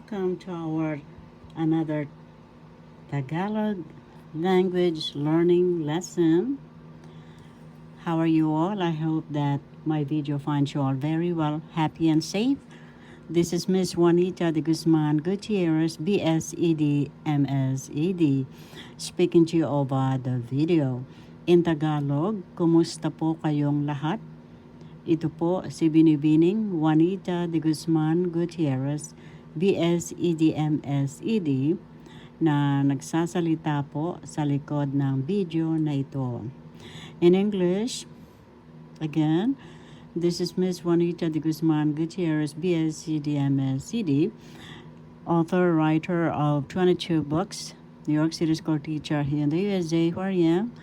welcome to our another Tagalog language learning lesson. How are you all? I hope that my video finds you all very well, happy and safe. This is Miss Juanita de Guzman Gutierrez, BSED, MSED, speaking to you over the video. In Tagalog, kumusta po kayong lahat? Ito po si Binibining Juanita de Guzman Gutierrez, BSED-MSED, na nagsasalita po sa likod ng video na ito. In English, again, this is Miss Juanita de Guzman Gutierrez, BSED-MSED, author, writer of 22 books, New York City school teacher here in the USA, where I am,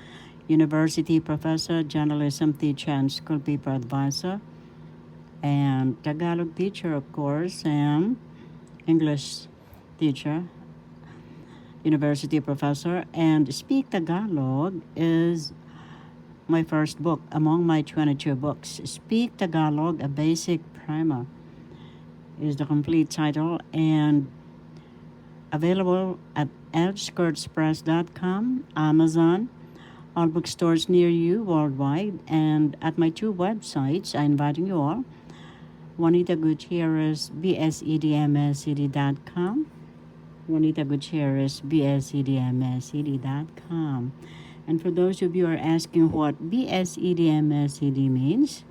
university professor, journalism teacher, and school paper advisor, and Tagalog teacher, of course, and English teacher, university professor, and Speak Tagalog is my first book among my 22 books. Speak Tagalog, a basic primer, is the complete title, and available at edgeskirtspress.com, Amazon, all bookstores near you worldwide, and at my two websites. I invite you all, Juanita Gutierrez, BSEDMSCD.com, Juanita Gutierrez, BSEDMSCD.com. And for those of you who are asking what BSEDMSCD means,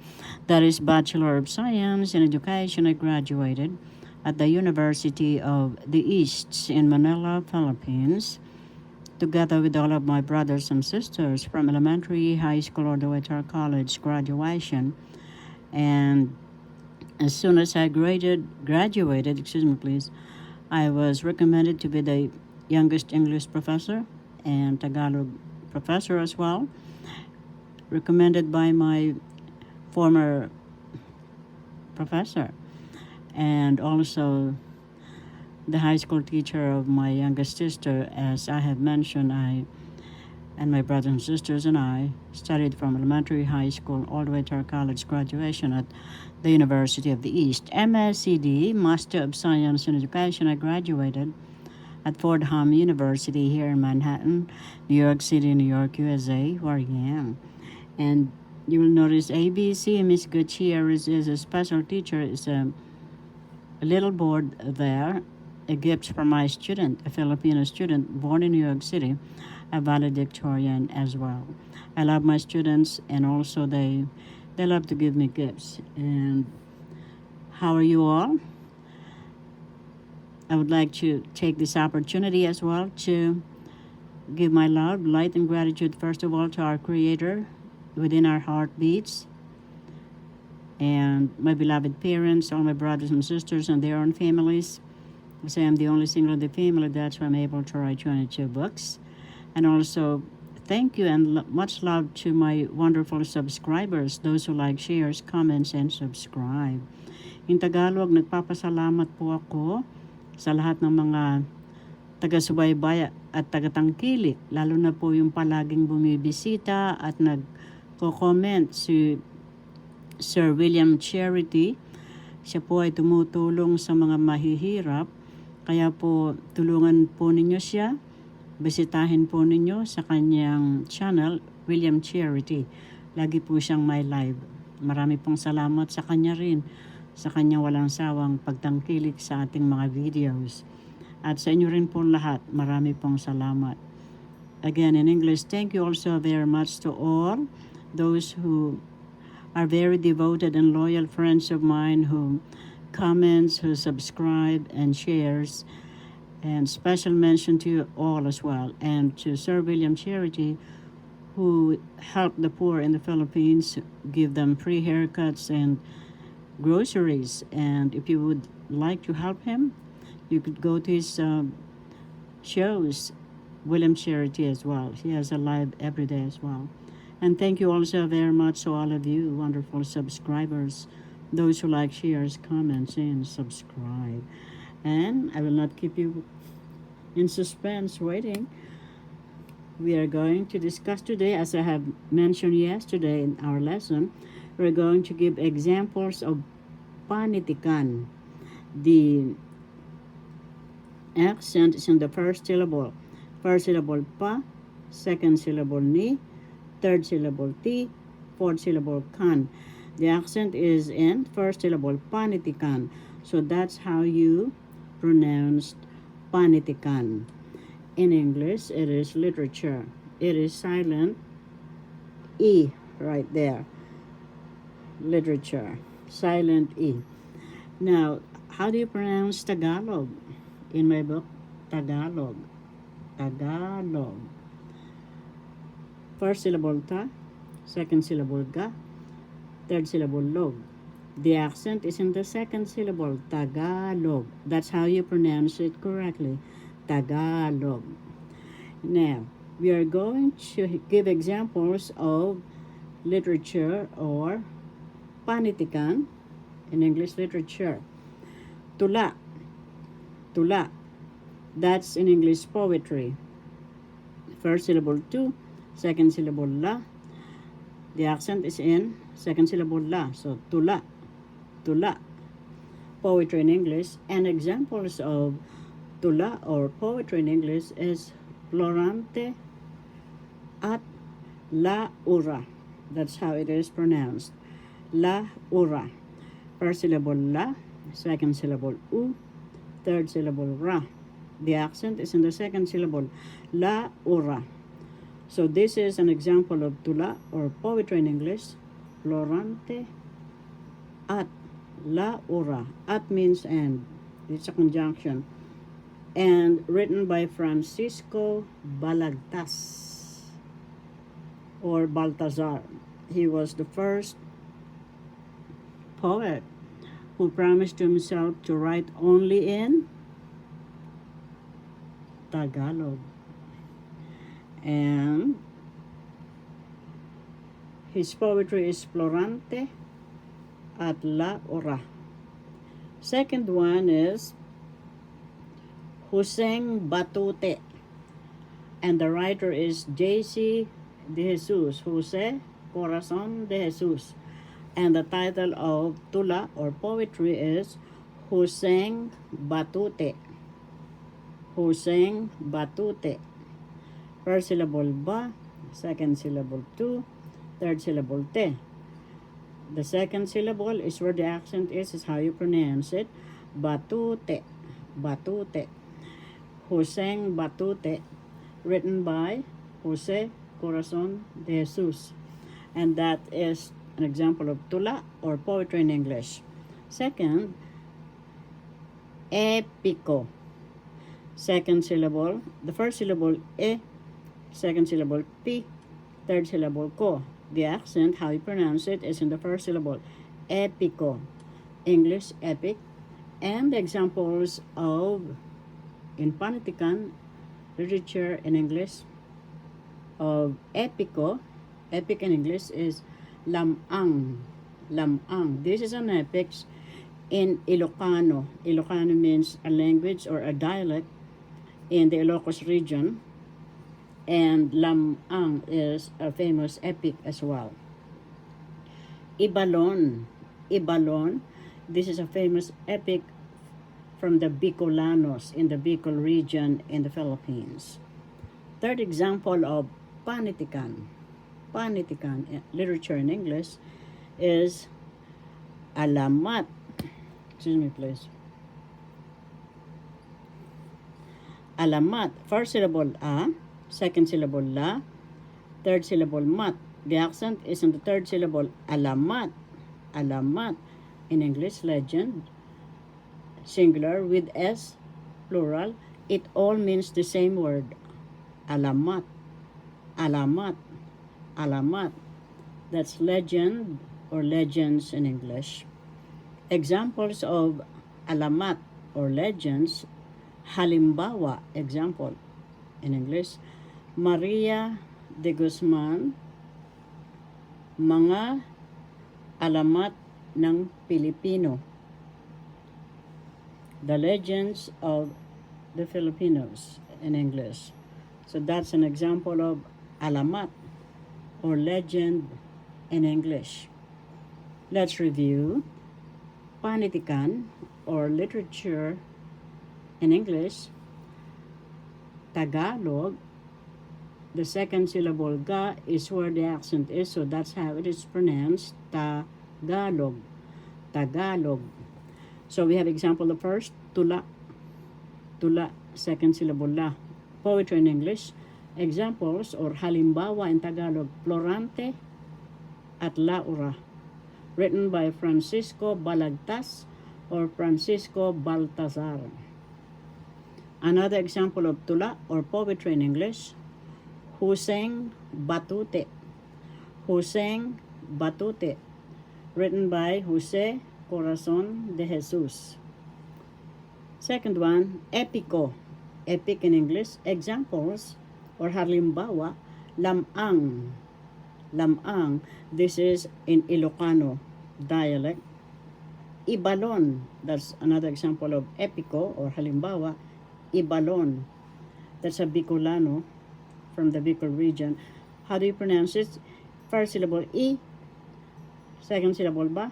that is Bachelor of Science in Education. I graduated at the University of the East in Manila, Philippines, together with all of my brothers and sisters from elementary, high school, all the way to our college graduation. And as soon as I graduated, I was recommended to be the youngest English professor and Tagalog professor as well, recommended by my former professor, and also the high school teacher of my youngest sister. As I have mentioned, I and my brothers and sisters and I studied from elementary, high school, all the way to our college graduation at the University of the East. MSCD, Master of Science in Education, I graduated at Fordham University here in Manhattan, New York City, New York, USA, where I am. And you will notice ABC, Miss Gutierrez is a special teacher, is a little board there, a gift from my student, a Filipino student born in New York City, a valedictorian as well. I love my students, and also they love to give me gifts. And how are you all? I would like to take this opportunity as well to give my love, light, and gratitude, first of all, to our Creator within our heartbeats, and my beloved parents, all my brothers and sisters and their own families. I say I'm the only single in the family, that's why I'm able to write 22 books. And also, thank you and much love to my wonderful subscribers, those who like, shares, comments, and subscribe. In Tagalog, nagpapasalamat po ako sa lahat ng mga taga-subaybay at taga-tangkilik, lalo na po yung palaging bumibisita at nagko-comment si Sir William Charity. Siya po ay tumutulong sa mga mahihirap, kaya po tulungan po ninyo siya, bisitahin po ninyo sa kanyang channel, William Charity. Lagi po siyang may live. Marami pong salamat sa kanya rin, sa kanyang walang sawang pagtangkilik sa ating mga videos. At sa inyo rin po lahat, marami pong salamat. Again, in English, thank you also very much to all those who are very devoted and loyal friends of mine who comments, who subscribe and shares. And special mention to you all as well. And to Sir William Charity, who helped the poor in the Philippines, give them free haircuts and groceries. And if you would like to help him, you could go to his shows, William Charity as well. He has a live every day as well. And thank you also very much to all of you wonderful subscribers, those who like, shares, comments, and subscribe. And I will not keep you in suspense waiting. We are going to discuss today, as I have mentioned yesterday in our lesson, we're going to give examples of panitikan, the Accent is in the first syllable. First syllable pa, second syllable ni, third syllable ti, fourth syllable kan. The accent is in first syllable panitikan. So that's how you pronounce panitikan. In English, it is literature. It is silent E right there. Literature. Silent E. Now, how do you pronounce Tagalog? In my book, Tagalog. Tagalog. First syllable ta, second syllable ga, third syllable log. The accent is in the second syllable, Tagalog. That's how you pronounce it correctly, Tagalog. Now, we are going to give examples of literature or panitikan in English literature. Tula. Tula. That's in English poetry. First syllable tu, second syllable la. The accent is in second syllable la. So tula. Tula. Poetry in English. And examples of tula or poetry in English is Florante at La Ura. That's how it is pronounced. La Ura. First syllable la, second syllable u, third syllable ra. The accent is in the second syllable, La Ura. So this is an example of tula or poetry in English. Florante at La Ura. At means and. It's a conjunction. And written by Francisco Balagtas or Baltazar. He was the first poet who promised to himself to write only in Tagalog. And his poetry is Florante at La Ora. Second one is Huseng Batute. And the writer is J.C. de Jesus, Jose Corazon de Jesus. And the title of tula or poetry is Huseng Batute. Huseng Batute. First syllable ba, second syllable tu, third syllable te. The second syllable is where the accent is how you pronounce it. Batute. Batute. Huseng Batute, written by Jose Corazon de Jesus. And that is an example of tula or poetry in English. Second, epico. Second syllable, the first syllable e, second syllable pi, third syllable ko. The accent, how you pronounce it, is in the first syllable, epico. English, epic. And examples of in panitikan literature in English of epico. Epic in English is lamang. Lamang. This is an epic in Ilocano. Ilocano means a language or a dialect in the Ilocos region. And lamang is a famous epic as well. Ibalon. Ibalon. This is a famous epic from the Bicolanos in the Bicol region in the Philippines. Third example of panitikan. Panitikan literature in English is alamat. Excuse me, please. Alamat. First syllable a, second syllable la, third syllable mat. The accent is in the third syllable alamat. Alamat. In English, legend, singular with s, plural. It all means the same word. Alamat. Alamat. Alamat. That's legend or legends in English. Examples of alamat or legends. Halimbawa, example in English. Maria de Guzman, mga alamat ng Pilipino. The legends of the Filipinos in English. So that's an example of alamat or legend in English. Let's review. Panitikan or literature in English Tagalog, the second syllable ga is where the accent is, so that's how it is pronounced, Tagalog. Tagalog. So we have example the first, tula. Tula, second syllable la. Poetry in English. Examples or halimbawa in Tagalog, Florante at Laura. Written by Francisco Balagtas or Francisco Baltazar. Another example of tula or poetry in English, Huseng Batute. Huseng Batute. Written by Jose Corazon de Jesus. Second one, epico. Epic in English. Examples or halimbawa, lamang. Lamang. This is in Ilocano dialect. Ibalon. That's another example of epico or halimbawa. Ibalon. That's a Bicolano from the Bicol region. How do you pronounce it? First syllable I, second syllable ba,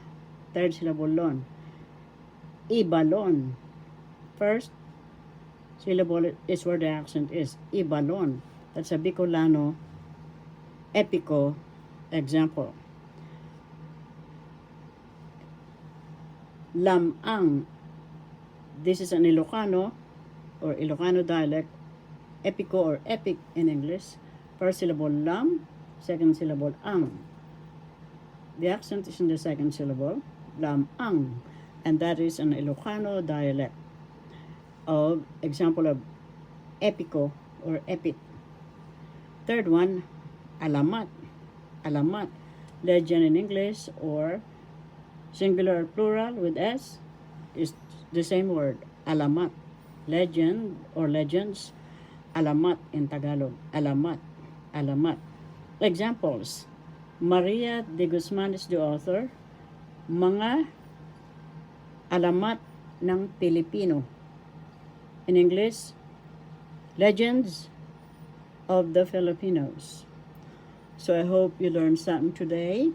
third syllable lon. Ibalon. First syllable is where the accent is. Ibalon. That's a Bicolano epico example. Lamang. This is an Ilocano or Ilocano dialect. Epico or epic in English. First syllable lam, second syllable ang. The accent is in the second syllable, lam-ang, and that is an Ilocano dialect. Of example of epico or epic. Third one, alamat. Alamat, legend in English or singular or plural with S is the same word, alamat. Legend or legends, alamat in Tagalog. Alamat. Alamat. Examples. Maria de Guzman is the author. Mga alamat ng Pilipino. In English, Legends of the Filipinos. So I hope you learned something today.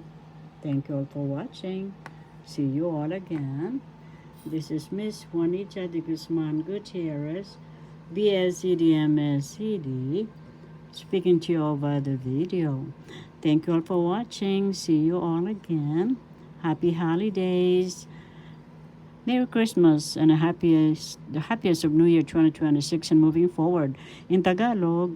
Thank you all for watching. See you all again. This is Miss Juanita de Guzman Gutierrez, BSCD MSCD, speaking to you over the video. Thank you all for watching. See you all again. Happy holidays. Merry Christmas and the happiest of New Year 2026 and moving forward. In Tagalog,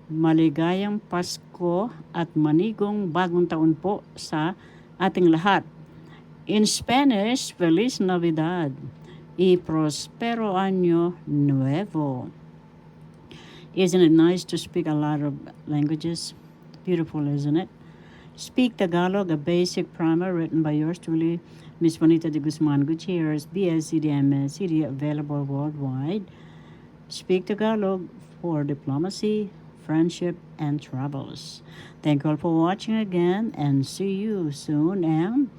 maligayang Pasko at manigong bagong taon po sa ating lahat. In Spanish, Feliz Navidad y Prospero Año Nuevo. Isn't it nice to speak a lot of languages? Beautiful, isn't it? Speak Tagalog, a basic primer written by yours truly, Miss Juanita de Guzman Gutierrez, BSCD MSCD, available worldwide. Speak Tagalog for diplomacy, friendship, and travels. Thank you all for watching again, and see you soon, and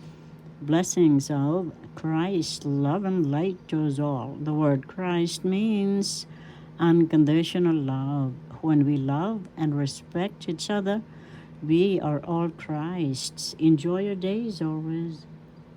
blessings of Christ, love and light to us all. The word Christ means unconditional love. When we love and respect each other, we are all Christs. Enjoy your days always.